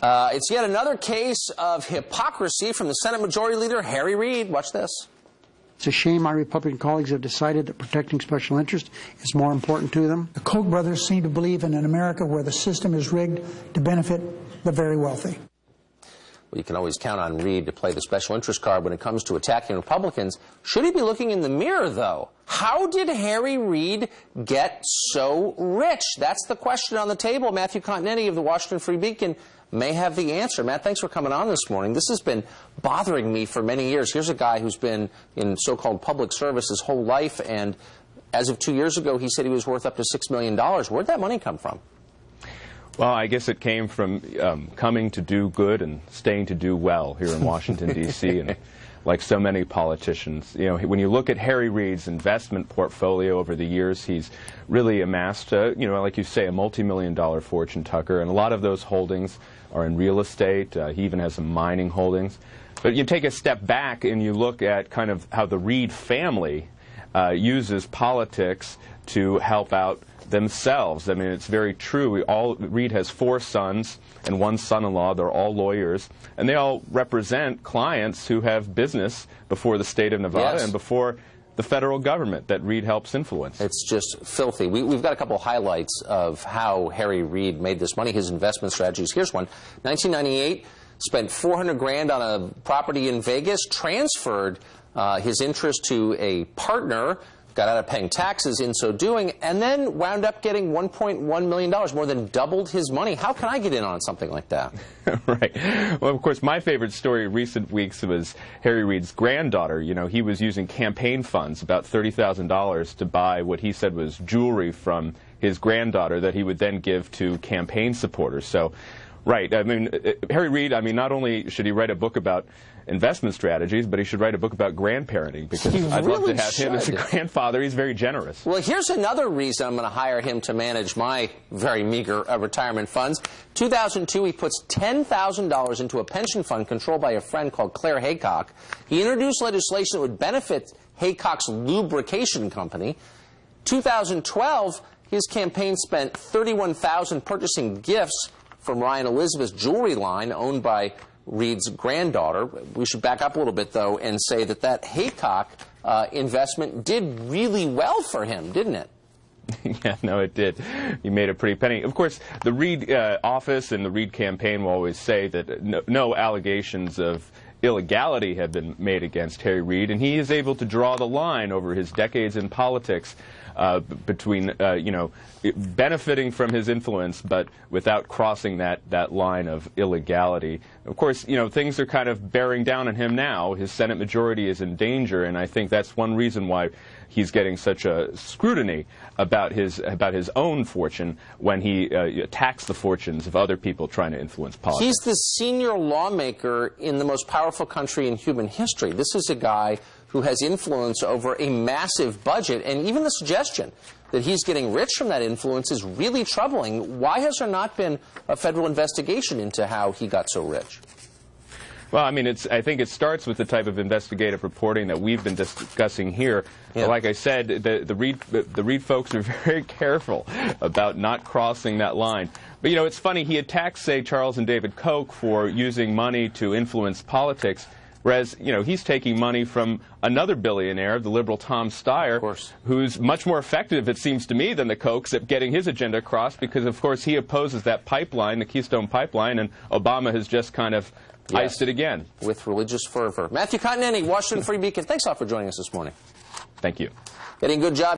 It's yet another case of hypocrisy from the Senate Majority Leader, Harry Reid. Watch this. It's a shame my Republican colleagues have decided that protecting special interest is more important to them. The Koch brothers seem to believe in an America where the system is rigged to benefit the very wealthy. Well, you can always count on Reid to play the special interest card when it comes to attacking Republicans. Should he be looking in the mirror, though? How did Harry Reid get so rich? That's the question on the table. Matthew Continetti of the Washington Free Beacon may have the answer. Matt, thanks for coming on this morning. This has been bothering me for many years. Here's a guy who's been in so-called public service his whole life, and as of 2 years ago, he said he was worth up to $6 million. Where'd that money come from? Well, I guess it came from coming to do good and staying to do well here in Washington, D.C., and like so many politicians. You know, when you look at Harry Reid's investment portfolio over the years, he's really amassed, you know, like you say, a multi-million-dollar fortune, Tucker, and a lot of those holdings are in real estate. He even has some mining holdings. But you take a step back and you look at kind of how the Reid family uses politics to help out themselves. I mean, it's very true. Reid has 4 sons and 1 son-in-law. They're all lawyers, and they all represent clients who have business before the state of Nevada and before the federal government that Reid helps influence. It's just filthy. We've got a couple of highlights of how Harry Reid made this money, his investment strategies. Here's one. 1998, spent $400 grand on a property in Vegas, transferred his interest to a partner, got out of paying taxes in so doing, and then wound up getting $1.1 million, more than doubled his money. How can I get in on something like that? Right. Well, of course, my favorite story in recent weeks was Harry Reid's granddaughter. You know, he was using campaign funds, about $30,000, to buy what he said was jewelry from his granddaughter that he would then give to campaign supporters. So, right. I mean, Harry Reid, I mean, not only should he write a book about investment strategies, but he should write a book about grandparenting, because I'd love to have him as a grandfather. He's very generous. Well, here's another reason I'm going to hire him to manage my very meager retirement funds. 2002, he puts $10,000 into a pension fund controlled by a friend called Claire Haycock. He introduced legislation that would benefit Haycock's lubrication company. 2012, his campaign spent $31,000 purchasing gifts from Ryan Elizabeth's jewelry line owned by Reid's granddaughter. We should back up a little bit, though, and say that that Haycock investment did really well for him, didn't it? Yeah, no, it did. He made a pretty penny. Of course, the Reid office and the Reid campaign will always say that no allegations of illegality have been made against Harry Reid, and he is able to draw the line over his decades in politics between, you know, benefiting from his influence, but without crossing that line of illegality. Of course, you know, things are kind of bearing down on him now. His Senate majority is in danger, and I think that's one reason why he's getting such a scrutiny about his own fortune when he attacks the fortunes of other people trying to influence politics. He's the senior lawmaker in the most powerful country in human history. This is a guy who has influence over a massive budget, and even the suggestion that he's getting rich from that influence is really troubling. Why has there not been a federal investigation into how he got so rich? Well, I mean, I think it starts with the type of investigative reporting that we've been discussing here. Yeah. But like I said, the Reid folks are very careful about not crossing that line. But, you know, it's funny, he attacks, say, Charles and David Koch for using money to influence politics, whereas, you know, he's taking money from another billionaire, the liberal Tom Steyer, who's much more effective, it seems to me, than the Kochs at getting his agenda across, because, of course, he opposes that pipeline, the Keystone Pipeline, and Obama has just kind of iced it again. With religious fervor. Matthew Continetti, Washington Free Beacon, thanks a lot for joining us this morning. Thank you. Getting a good job.